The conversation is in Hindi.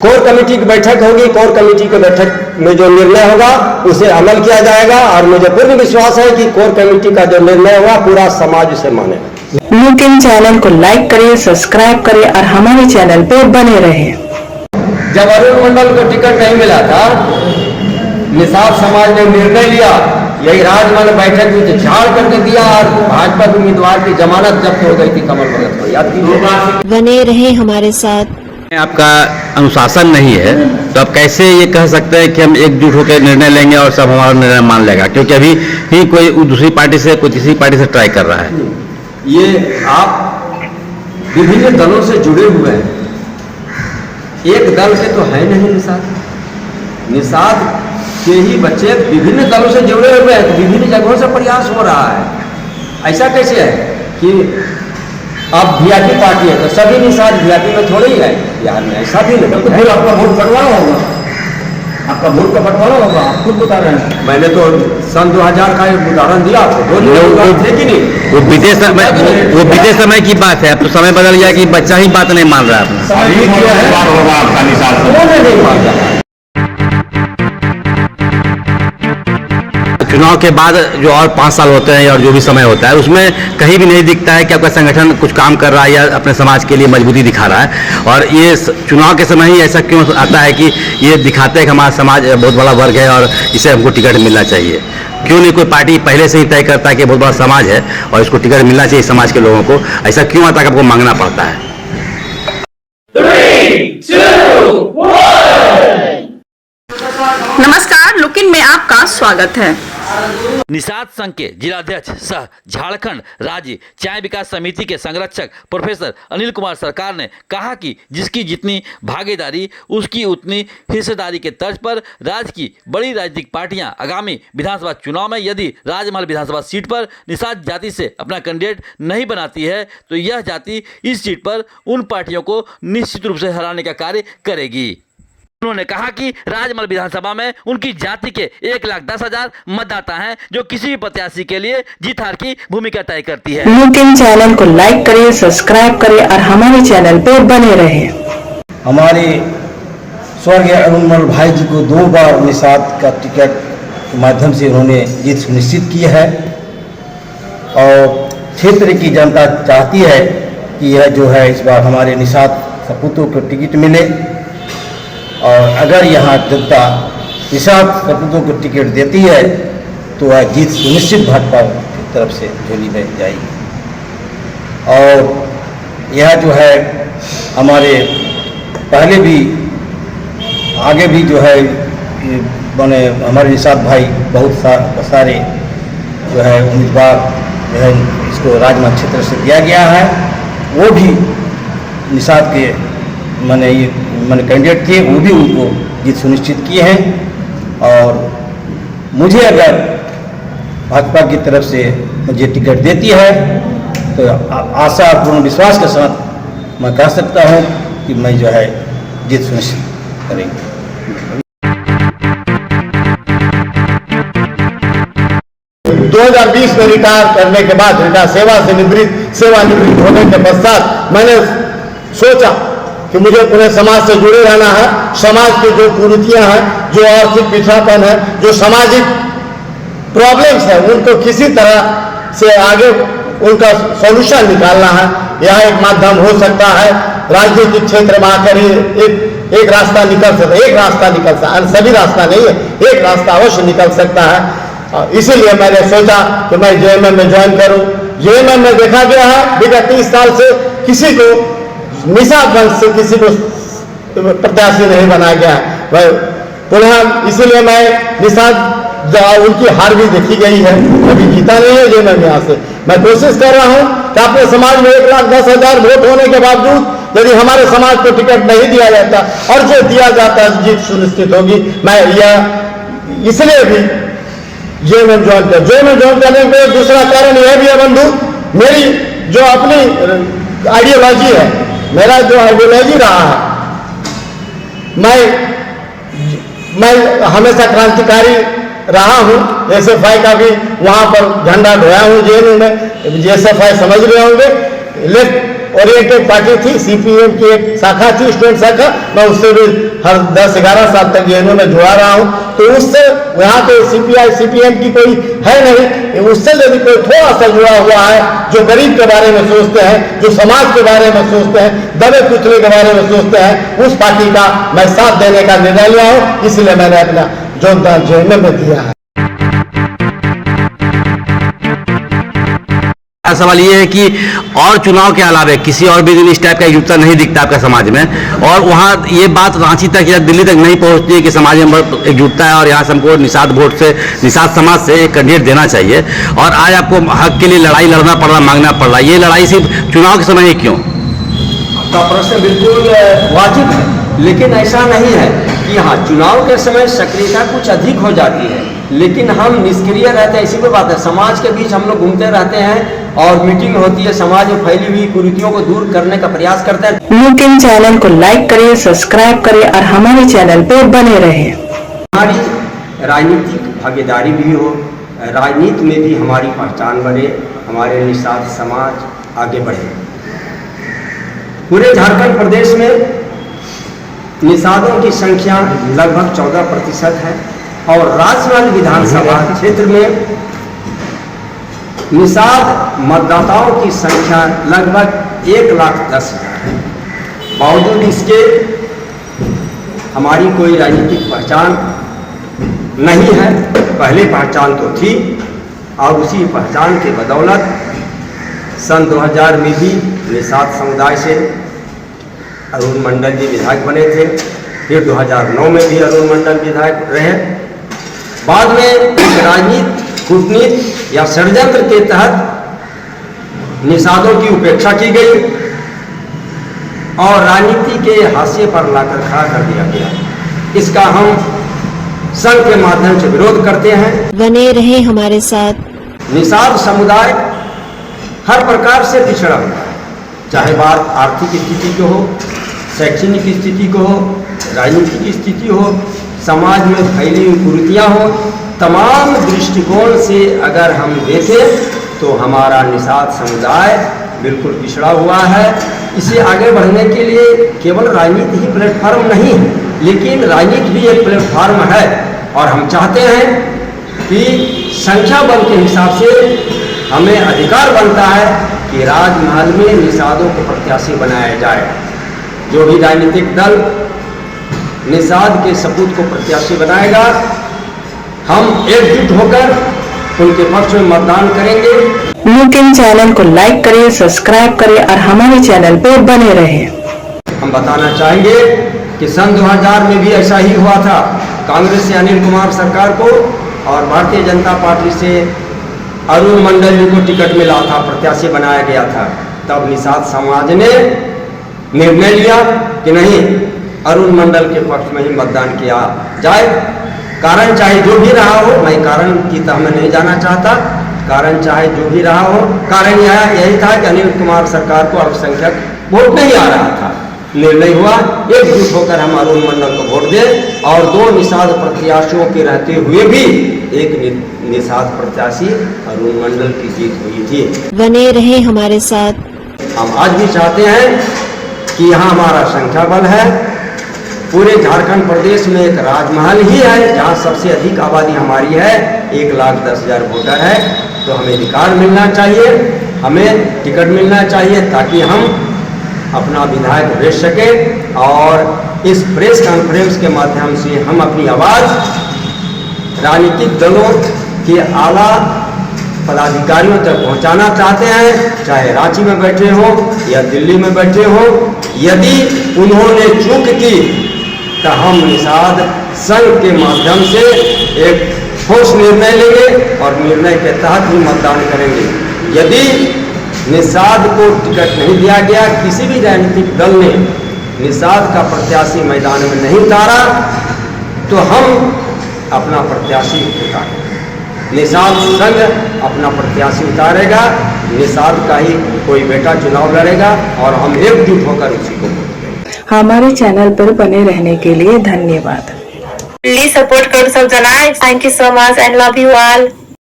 कोर कमेटी की बैठक होगी। कोर कमेटी की बैठक में जो निर्णय होगा उसे अमल किया जाएगा और मुझे पूर्ण विश्वास है कि कोर कमेटी का जो निर्णय होगा पूरा समाज उसे मानेगा। लुक-इन चैनल को लाइक करिए, सब्सक्राइब करिए और हमारे चैनल पर बने रहें। जब अरुण मंडल को टिकट नहीं मिला था, निषाद समाज ने निर्णय लिया, यही राजमहल बैठक में झाड़ करके दिया और भाजपा के उम्मीदवार की जमानत जब्त हो गई थी कमल भगत को, याद कीजिए। बने रहे हमारे साथ। आपका अनुशासन नहीं है तो आप कैसे ये कह सकते हैं कि हम एकजुट होकर निर्णय लेंगे और सब हमारा निर्णय मान लेगा, क्योंकि अभी ही कोई दूसरी पार्टी से कोई तीसरी पार्टी से ट्राई कर रहा है। ये आप विभिन्न दलों से जुड़े हुए हैं, एक दल से तो है नहीं। निषाद के ही बच्चे विभिन्न दलों से जुड़े हुए हैं, विभिन्न जगहों से प्रयास हो रहा है। ऐसा कैसे है कि अब वीआईपी पार्टी है तो सभी निषाद वीआईपी में थोड़े ही है बिहार में, ऐसा भी नहीं। तो फिर आपका वोट बंटवाना होगा, आपका वोट का बंटवाना होगा, आप खुद बता रहे हैं। मैंने तो सन 2000 का एक उदाहरण दिया आपको, थे कि नहीं? वो बीते समय की बात है, अब तो समय बदल गया कि बच्चा ही बात नहीं मान रहा है। चुनाव के बाद जो और 5 साल होते हैं और जो भी समय होता है उसमें कहीं भी नहीं दिखता है कि आपका संगठन कुछ काम कर रहा है या अपने समाज के लिए मजबूती दिखा रहा है। और ये चुनाव के समय ही ऐसा क्यों आता है कि ये दिखाते हैं कि हमारा समाज बहुत बड़ा वर्ग है और इसे हमको टिकट मिलना चाहिए? क्यों नहीं कोई पार्टी पहले से ही तय करता है कि बहुत बड़ा समाज है और इसको टिकट मिलना चाहिए समाज के लोगों को? ऐसा क्यों आता है कि आपको मांगना पड़ता है? 3, 2, 1। नमस्कार, लुक-इन में आपका स्वागत है। निषाद संघ के जिलाध्यक्ष सह झारखंड राज्य चाय विकास समिति के संरक्षक प्रोफेसर अनिल कुमार सरकार ने कहा कि जिसकी जितनी भागीदारी उसकी उतनी हिस्सेदारी के तर्ज पर राज्य की बड़ी राजनीतिक पार्टियां आगामी विधानसभा चुनाव में यदि राजमहल विधानसभा सीट पर निषाद जाति से अपना कैंडिडेट नहीं बनाती है तो यह जाति इस सीट पर उन पार्टियों को निश्चित रूप से हराने का कार्य करेगी। उन्होंने कहा कि राजमहल विधानसभा में उनकी जाति के 1,10,000 मतदाता हैं जो किसी भी प्रत्याशी के लिए जीत हार की भूमिका तय करती है। लुक-इन चैनल को लाइक करिए, सब्सक्राइब करिए और हमारे चैनल पर बने रहें। हमारे स्वर्गीय अरुण मंडल भाई जी को 2 बार निषाद का टिकट के माध्यम से उन्होंने जीत सुनिश्चित की है और क्षेत्र की जनता चाहती है कि यह जो है इस बार हमारे निषाद सपूतों को टिकट मिले और अगर यहाँ जनता निषाद सपूतों को टिकट देती है तो वह जीत सुनिश्चित भाजपा की तरफ से झोली में जाएगी। और यह जो है हमारे पहले भी आगे भी जो है बने हमारे निषाद भाई बहुत सारे जो है उम्मीदवार जो है इसको राजमहल क्षेत्र से दिया गया है, वो भी निषाद के मैंने कैंडिडेट थे, वो भी उनको जीत सुनिश्चित किए हैं। और मुझे अगर भाजपा की तरफ से मुझे टिकट देती है तो आशा और पूर्ण विश्वास के साथ मैं कह सकता हूं कि मैं जो है जीत सुनिश्चित करेंगे। में रिटायर करने के बाद सेवानिवृत्त होने के पश्चात मैंने सोचा कि मुझे पूरे समाज से जुड़े रहना है। समाज की जो कुरीतियां हैं, जो आर्थिक पिछड़ापन है, जो सामाजिक प्रॉब्लम्स है, उनको किसी तरह से आगे उनका सॉल्यूशन निकालना है। यह एक माध्यम हो सकता है। राजनीतिक क्षेत्र में आकर एक रास्ता निकल सकता है, सभी रास्ता नहीं है, एक रास्ता अवश्य निकल सकता है। इसीलिए मैंने सोचा कि मैं जेएमएम में ज्वाइन करूं। जेएमएम में देखा गया है विगत 30 साल से किसी को निषाद वंश से किसी को प्रत्याशी नहीं बनाया गया। पुनः इसीलिए मैं निषाद उनकी हार भी देखी गई है, कभी जीता नहीं है जेएमएम यहाँ से। मैं कोशिश कर रहा हूँ कि अपने समाज में 1,10,000 वोट होने के बावजूद यदि हमारे समाज को टिकट नहीं दिया जाता और जो दिया जाता है जीत सुनिश्चित होगी। मैं यह इसलिए भी जेएमएम ज्वाइन करने का दूसरा कारण यह भी है बंधु, मेरी जो अपनी आइडियोलॉजी है, मेरा जो आइडियोलॉजी रहा है, मैं हमेशा क्रांतिकारी रहा हूँ। एसएफआई का भी वहाँ पर झंडा ढोया हूँ जेएनयू में, एसएफआई समझ रहे होंगे। ओरिएंटेड पार्टी थी, सीपीएम की एक शाखा थी, स्टूडेंट शाखा। मैं उससे भी हर 10-11 साल तक जेएनयू में जुड़ा रहा हूं। तो उससे यहाँ पे सीपीआई सीपीएम की कोई है नहीं, उससे यदि कोई थोड़ा सा जुड़ा हुआ है, जो गरीब के बारे में सोचते हैं, जो समाज के बारे में सोचते हैं, दबे कुचले के बारे में सोचते हैं, उस पार्टी का मैं साथ देने का निर्णय लिया हूं। इसलिए मैंने अपना योगदान जेएनयू में दिया है। सवाल ये है कि और चुनाव के अलावा किसी और भी दिन इस टाइप का एकजुटता नहीं दिखता आपका समाज में, और वहाँ ये बात रांची तक या दिल्ली तक नहीं पहुँचती है कि समाज में बहुत एकजुटता है और यहाँ से हमको निषाद वोट से, निषाद समाज से एक कैंडिडेट देना चाहिए, और आज आपको हक के लिए लड़ाई लड़ना पड़ रहा, मांगना पड़ रहा। ये लड़ाई सिर्फ चुनाव के समय ही क्यों? आपका प्रश्न बिल्कुल वाजिब है, लेकिन ऐसा नहीं है कि हाँ चुनाव के समय सक्रियता कुछ अधिक हो जाती है, लेकिन हम निष्क्रिय रहते हैं। इसी को बात है, समाज के बीच हम लोग घूमते रहते हैं और मीटिंग होती है, समाज में फैली हुई कुरीतियों को दूर करने का प्रयास करते हैं। न्यूज़ चैनल को लाइक करें, सब्सक्राइब करें और हमारे चैनल पर बने रहें। हमारी राजनीतिक भागीदारी भी हो, राजनीति में भी हमारी पहचान बने, हमारे निषाद समाज आगे बढ़े। पूरे झारखंड प्रदेश में निषादों की संख्या लगभग 14% है और राजमहल विधानसभा क्षेत्र में निषाद मतदाताओं की संख्या लगभग 1,10,000 है। बावजूद इसके हमारी कोई राजनीतिक पहचान नहीं है। पहले पहचान तो थी और उसी पहचान के बदौलत सन 2000 में भी निषाद समुदाय से अरुण मंडल जी विधायक बने थे, फिर 2009 में भी अरुण मंडल विधायक रहे। बाद में राजनीति, कूटनीति या षड्यंत्र के तहत निषादों की उपेक्षा की गई और राजनीति के हाशिए पर लाकर खड़ा कर दिया गया। इसका हम संघ के माध्यम से विरोध करते हैं। बने रहे हमारे साथ। निषाद समुदाय हर प्रकार से पिछड़ा हुआ है, चाहे बात आर्थिक स्थिति की हो, शैक्षणिक स्थिति को हो, राजनीतिक स्थिति हो, समाज में फैली हुई कुरीतियाँ हो, तमाम दृष्टिकोण से अगर हम देखें तो हमारा निषाद समुदाय बिल्कुल पिछड़ा हुआ है। इसे आगे बढ़ने के लिए केवल राजनीति ही प्लेटफार्म नहीं है, लेकिन राजनीति भी एक प्लेटफार्म है और हम चाहते हैं कि संख्या बल के हिसाब से हमें अधिकार बनता है कि राजमहल में निषादों को प्रत्याशी बनाया जाए। जो भी राजनीतिक दल निषाद के सपूत को प्रत्याशी बनाएगा, हम एकजुट होकर उनके पक्ष में मतदान करेंगे। न्यूज़ चैनल को लाइक करें, सब्सक्राइब करें और हमारे चैनल पर बने रहें। हम बताना चाहेंगे कि सन 2000 में भी ऐसा ही हुआ था। कांग्रेस से अनिल कुमार सरकार को और भारतीय जनता पार्टी से अरुण मंडल जी को टिकट मिला था, प्रत्याशी बनाया गया था। तब निषाद समाज ने निर्णय लिया कि नहीं, अरुण मंडल के पक्ष में ही मतदान किया जाए। कारण चाहे जो भी रहा हो, मैं कारण की तह में नहीं जाना चाहता, कारण चाहे जो भी रहा हो, कारण यही था कि अनिल कुमार सरकार को अल्पसंख्यक वोट नहीं आ रहा था। निर्णय हुआ एकजुट होकर हम अरुण मंडल को वोट दें और 2 निषाद प्रत्याशियों के रहते हुए भी एक निषाद प्रत्याशी अरुण मंडल की जीत हुई थी। बने रहे हमारे साथ। हम आज भी चाहते हैं कि यहाँ हमारा संख्या बल है। पूरे झारखंड प्रदेश में एक राजमहल ही है जहाँ सबसे अधिक आबादी हमारी है, 1,10,000 वोटर है। तो हमें अधिकार मिलना चाहिए, हमें टिकट मिलना चाहिए ताकि हम अपना विधायक भेज सके और इस प्रेस कॉन्फ्रेंस के माध्यम से हम अपनी आवाज़ राजनीतिक दलों के आला पदाधिकारियों तक पहुंचाना चाहते हैं, चाहे रांची में बैठे हो या दिल्ली में बैठे हो। यदि उन्होंने चूक की तो हम निषाद संघ के माध्यम से एक ठोस निर्णय लेंगे और निर्णय के तहत ही मतदान करेंगे। यदि निषाद को टिकट नहीं दिया गया, किसी भी राजनीतिक दल ने निषाद का प्रत्याशी मैदान में नहीं उतारा, तो हम अपना प्रत्याशी उतारेंगे। निषाद संघ अपना प्रत्याशी उतारेगा, निषाद का ही कोई बेटा चुनाव लड़ेगा और हम एकजुट होकर उसी को वोट देंगे। हमारे चैनल पर बने रहने के लिए धन्यवाद। प्लीज सपोर्ट करो सब जना। Thank you so much and love you all.